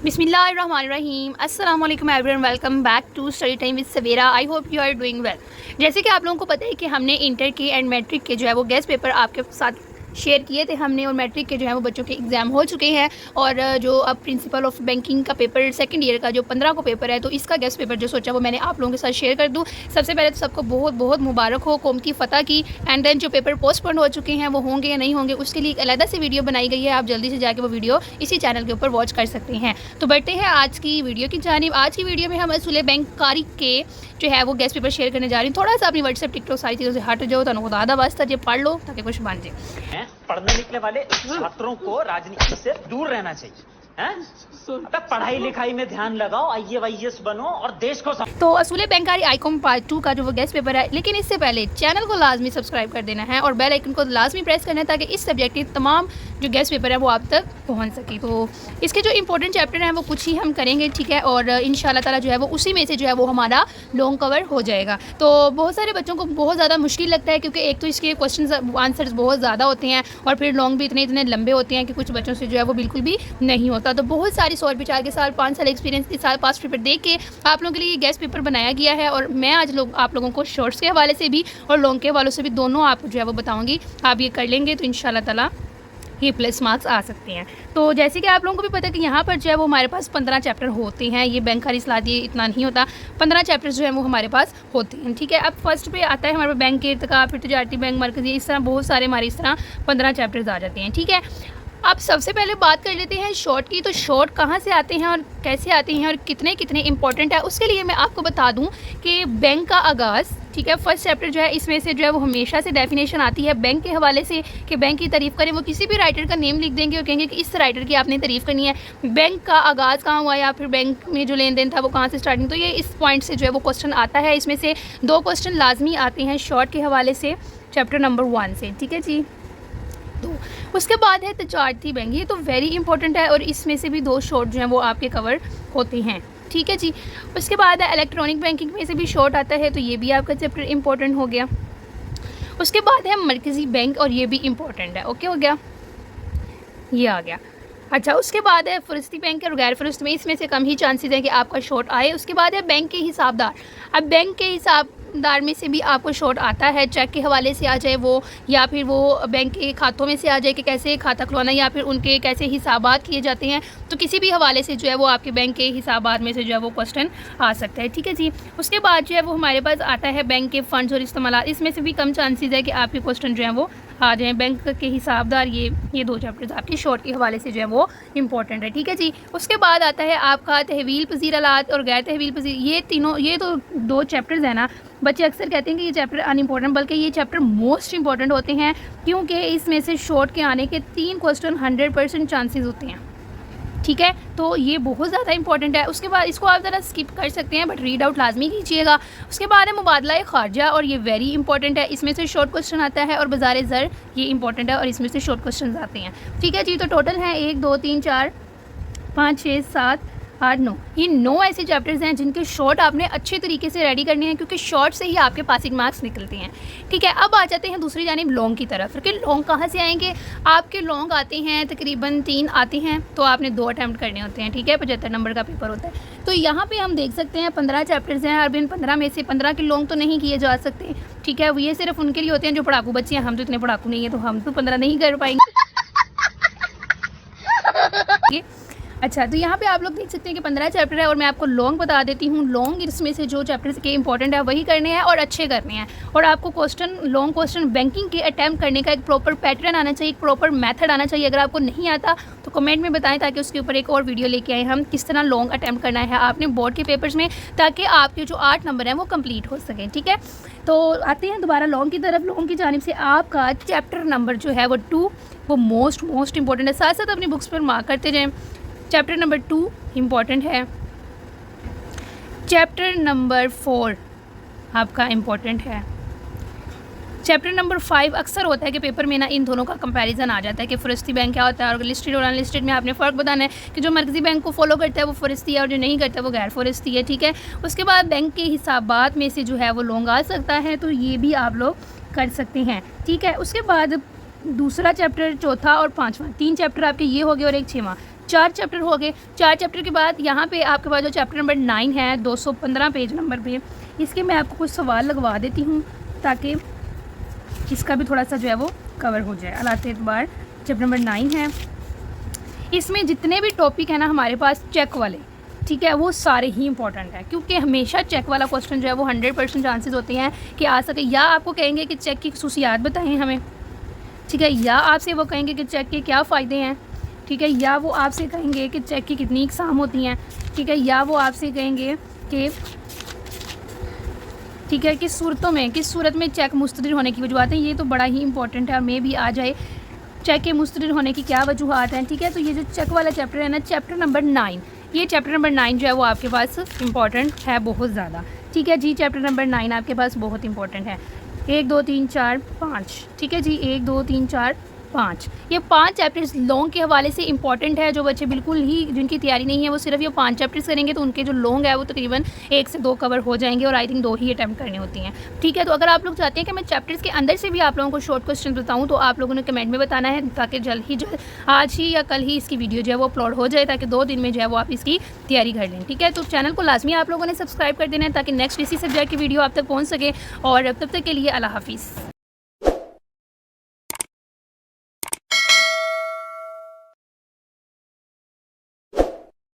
बिस्मिल्लाहिर्रहमानिर्रहीम अस्सलाम वालेकुम everyone, welcome back to study time with Savera. I hope you are doing well. जैसे कि आप लोगों को पता है कि हमने इंटर के एंड मैट्रिक के जो है वो गेस्ट पेपर आपके साथ शेयर किए थे हमने, और मैट्रिक के जो है वो बच्चों के एग्ज़ाम हो चुके हैं। और जो अब प्रिंसिपल ऑफ बैंकिंग का पेपर सेकंड ईयर का जो 15 को पेपर है, तो इसका गेस्ट पेपर जो सोचा वो मैंने आप लोगों के साथ शेयर कर दूं। सबसे पहले तो सबको बहुत बहुत मुबारक हो कौम की फ़तह की। एंड देन जो पेपर पोस्टपोन हो चुके हैं वो होंगे या नहीं होंगे, उसके लिए एक अलग से वीडियो बनाई गई है। आप जल्दी से जाके वो वीडियो इसी चैनल के ऊपर वॉच कर सकते हैं। तो बढ़ते हैं आज की वीडियो की जानिब। आज की वीडियो में हम असूल बैंककारी के जो है वो गेस्ट पेपर शेयर करने जा रही हूँ। थोड़ा सा अपनी व्हाट्सएप टिकटॉक सारी चीज़ों से हट जाओ, तो ज़्यादा वास्ता जो पढ़ लो ताकि कुछ बन जाए। पढ़ने निकले वाले छात्रों को राजनीति से दूर रहना चाहिए। पढ़ाई लिखाई में ध्यान लगाओ, IAS बनो और देश को तो असूल बैंककारी आईकॉम पार्ट 2 का जो वो गेस्ट पेपर है, लेकिन इससे पहले चैनल को लाजमी सब्सक्राइब कर देना है और बेल आइकन को लाजमी प्रेस करना है ताकि इस सब्जेक्ट के तमाम जो गेस्ट पेपर है वो आप तक पहुंच सके। तो इसके जो इंपॉर्टेंट चैप्टर हैं वो कुछ ही हम करेंगे, ठीक है, और इंशाल्लाह ताला जो है वो उसी में से जो है वो हमारा लॉन्ग कवर हो जाएगा। तो बहुत सारे बच्चों को बहुत ज़्यादा मुश्किल लगता है, क्योंकि एक तो इसके क्वेश्चन आंसर्स बहुत ज़्यादा होते हैं और फिर लॉन्ग भी इतने लंबे होते हैं कि कुछ बच्चों से जो है वो बिल्कुल भी नहीं होता। तो बहुत सारी 100 के साल 5 साल एक्सपीरियंस के साथ पास पेपर देख के आप लोगों के लिए ये गेस्ट पेपर बनाया गया है। और मैं आज आप लोगों को शॉर्ट्स के हवाले से भी और लॉन्ग के हवालों से भी दोनों आप जो है वो बताऊंगी। आप ये कर लेंगे तो इंशाल्लाह ताला ये प्लस मार्क्स आ सकते हैं। तो जैसे कि आप लोगों को भी पता है कि यहाँ पर जो है वो हमारे पास 15 चैप्टर होते हैं। ये बैंककारी इस्लाह ये इतना नहीं होता, 15 चैप्टर्स जो है वो हमारे पास होते हैं, ठीक है। अब फर्स्ट पे आता है हमारे बैंक के इर्तिका, फिर तजारती बैंक, मरकज़ी, इस तरह बहुत सारे हमारे इस तरह 15 चैप्टर्स आ जाते हैं, ठीक है। अब सबसे पहले बात कर लेते हैं शॉर्ट की। तो शॉर्ट कहाँ से आते हैं और कैसे आते हैं और कितने कितने इंपॉर्टेंट है, उसके लिए मैं आपको बता दूं कि बैंक का आगाज़, ठीक है, फर्स्ट चैप्टर जो है इसमें से जो है वो हमेशा से डेफिनेशन आती है बैंक के हवाले से कि बैंक की तारीफ़ करें। वो किसी भी राइटर का नेम लिख देंगे और कहेंगे कि इस राइटर की आपने तारीफ़ करनी है, बैंक का आगाज़ कहाँ हुआ या फिर बैंक में जो लेन देन था वो कहाँ से स्टार्टिंग। तो ये इस पॉइंट से जो है वो क्वेश्चन आता है। इसमें से 2 क्वेश्चन लाजमी आते हैं शॉर्ट के हवाले से चैप्टर नंबर 1 से, ठीक है जी। तो उसके बाद है तजारती बैंक, ये तो वेरी इंपॉर्टेंट है और इसमें से भी 2 शॉर्ट जो हैं वो आपके कवर होते हैं, ठीक है जी। उसके बाद है इलेक्ट्रॉनिक बैंकिंग में से भी शॉर्ट आता है, तो ये भी आपका चैप्टर इंपॉर्टेंट हो गया। उसके बाद है मरकज़ी बैंक और ये भी इंपॉर्टेंट है, ओके हो गया, ये आ गया। अच्छा, उसके बाद है फ़रस्ती बैंक और गैर फ़रस्त में, इसमें से कम ही चांसेस हैं कि आपका शॉर्ट आए। उसके बाद है बैंक के हिसाबदार। अब बैंक के हिसाबदार में से भी आपको शॉर्ट आता है, चेक के हवाले से आ जाए वो, या फिर वो बैंक के खातों में से आ जाए कि कैसे खाता खुलवाना या फिर उनके कैसे हिसाबात किए जाते हैं। तो किसी भी हवाले से जो है वो आपके बैंक के हिसाबात में से जो है वो क्वेश्चन आ सकता है, ठीक है जी। उसके बाद जो है वो हमारे पास आता है बैंक के फ़ंड्स और इस्तेमाल। इसमें से भी कम चांसेस है कि आपके क्वेश्चन जो है वो आ जाएँ। बैंक के हिसाबदार, ये 2 चैप्टर्स आपके शॉर्ट के हवाले से जो है वो इंपॉर्टेंट है, ठीक है जी। उसके बाद आता है आपका तहवील पजीर आलात और गैर तहवील पजीर। ये तो 2 चैप्टर्स हैं ना। बच्चे अक्सर कहते हैं कि ये चैप्टर अनइम्पॉर्टेंट, बल्कि ये चैप्टर मोस्ट इंपॉर्टेंट होते हैं, क्योंकि इसमें से शॉर्ट के आने के 3 क्वेश्चन 100% चांसेस होते हैं, ठीक है। तो ये बहुत ज़्यादा इंपॉर्टेंट है। उसके बाद इसको आप ज़रा स्किप कर सकते हैं, बट रीड आउट लाजमी कीजिएगा। उसके बाद है मुबादला खारजा और ये वेरी इंपॉर्टेंट है, इसमें से शॉर्ट क्वेश्चन आता है। और बाज़ार ज़र, ये इंपॉर्टेंट है और इसमें से शॉर्ट क्वेश्चन आते हैं, ठीक है जी। तो टोटल है 1 2 3 4 5 6 7 8 9, ये 9 ऐसे चैप्टर्स हैं जिनके शॉर्ट आपने अच्छे तरीके से रेडी करने हैं, क्योंकि शॉर्ट से ही आपके पासिंग मार्क्स निकलते हैं, ठीक है। अब आ जाते हैं दूसरी जानिब लॉन्ग की तरफ। फिर लॉन्ग कहाँ से आएंगे? आपके लॉन्ग आते हैं तकरीबन 3 आते हैं, तो आपने 2 अटैम्प्ट करने होते हैं, ठीक है। 75 नंबर का पेपर होता है। तो यहाँ पे हम देख सकते हैं 15 चैप्टर्स हैं, और इन 15 में से 15 के लॉन्ग तो नहीं किए जा सकते, ठीक है। ये सिर्फ उनके लिए होते हैं जो पढ़ाकू बच्चे हैं। हम तो इतने पढ़ाकू नहीं है, तो हम तो 15 नहीं कर पाएंगे। अच्छा, तो यहाँ पे आप लोग देख सकते हैं कि 15 चैप्टर है और मैं आपको लॉन्ग बता देती हूँ। लॉन्ग इसमें से जो चैप्टर्स के इंपॉर्टेंट है वही करने हैं और अच्छे करने हैं। और आपको लॉन्ग क्वेश्चन बैंकिंग के अटैम्प्ट करने का एक प्रॉपर पैटर्न आना चाहिए, एक प्रॉपर मेथड आना चाहिए। अगर आपको नहीं आता तो कमेंट में बताएं, ताकि उसके ऊपर एक और वीडियो लेके आए हम किस तरह लॉन्ग अटैम्प्ट करना है आपने बोर्ड के पेपर्स में, ताकि आपके जो 8 नंबर हैं वो कम्प्लीट हो सकें, ठीक है। तो आते हैं दोबारा लॉन्ग की तरफ। लॉन्ग की जानिब से आपका चैप्टर नंबर जो है वो 2 वो मोस्ट इंपॉर्टेंट है। साथ साथ अपनी बुक्स पर मार्क करते जाएँ। चैप्टर नंबर 2 इम्पॉर्टेंट है। चैप्टर नंबर 4 आपका इम्पॉर्टेंट है। चैप्टर नंबर 5 अक्सर होता है कि पेपर में ना इन दोनों का कंपैरिजन आ जाता है कि फ़रस्ती बैंक क्या होता है और लिस्टेड और अनलिस्टेड में आपने फ़र्क बताना है कि जो मरकज़ी बैंक को फॉलो करता है वो फ़रस्ती है और जो नहीं करता है वो गैर फ़रस्ती है, ठीक है। उसके बाद बैंक के हिसाबात में से जो है वो लॉन्ग आ सकता है, तो ये भी आप लोग कर सकते हैं, ठीक है। उसके बाद दूसरा चैप्टर, चौथा और 5वां, 3 चैप्टर आपके ये हो गए और एक 6वां। 4 चैप्टर हो गए। 4 चैप्टर के बाद यहाँ पे आपके पास जो चैप्टर नंबर 9 है 215 पेज नंबर पे, इसके मैं आपको कुछ सवाल लगवा देती हूँ ताकि इसका भी थोड़ा सा जो है वो कवर हो जाए। अलाते एतबार चैप्टर नंबर 9 है, इसमें जितने भी टॉपिक है ना हमारे पास चेक वाले, ठीक है, वो सारे ही इंपॉर्टेंट है, क्योंकि हमेशा चेक वाला क्वेश्चन जो है वो 100% चांसेस होते हैं कि आ सके। या आपको कहेंगे कि चेक की खसूसियात बताएं हमें, ठीक है, या आपसे वो कहेंगे कि चेक के क्या फ़ायदे हैं, ठीक है, या वो आपसे कहेंगे कि चेक की कितनी इकसाम होती हैं, ठीक है, या वो आपसे कहेंगे कि ठीक है किस सूरत में चेक मुस्तदिर होने की वजूहत हैं। ये तो बड़ा ही इंपॉर्टेंट है और मे भी आ जाए चेक के मुस्तदिर होने की क्या वजूहत हैं, ठीक है। तो ये जो चेक वाला चैप्टर है ना, चैप्टर नंबर 9, ये चैप्टर नंबर 9 जो है वो आपके पास इंपॉर्टेंट है बहुत ज़्यादा, ठीक है जी। चैप्टर नंबर 9 आपके पास बहुत इंपॉर्टेंट है। 1 2 3 4 5, ठीक है जी, 1 2 3 4 5, ये 5 चैप्टर्स लॉन्ग के हवाले से इंपॉर्टेंट है। जो बच्चे बिल्कुल ही जिनकी तैयारी नहीं है वो सिर्फ ये 5 चैप्टर्स करेंगे तो उनके जो लॉन्ग है वो तकरीबन 1 से 2 कवर हो जाएंगे और आई थिंक 2 ही अटैम्प्ट करनी होती हैं, ठीक है। तो अगर आप लोग चाहते हैं कि मैं चैप्टर्स के अंदर से भी आप लोगों को शॉर्ट क्वेश्चन बताऊँ तो आप लोगों ने कमेंट में बताना है, ताकि जल्द ही आज ही या कल ही इसकी वीडियो जो है वो अपलोड हो जाए, ताकि 2 दिन में जो है वो आप इसकी तैयारी कर लें, ठीक है। तो चैनल को लाजमी आप लोगों ने सब्सक्राइब कर देना है ताकि नेक्स्ट इसी सब्जेक्ट की वीडियो आप तक पहुँच सके। और तब तक के लिए अल्लाह हाफिज़।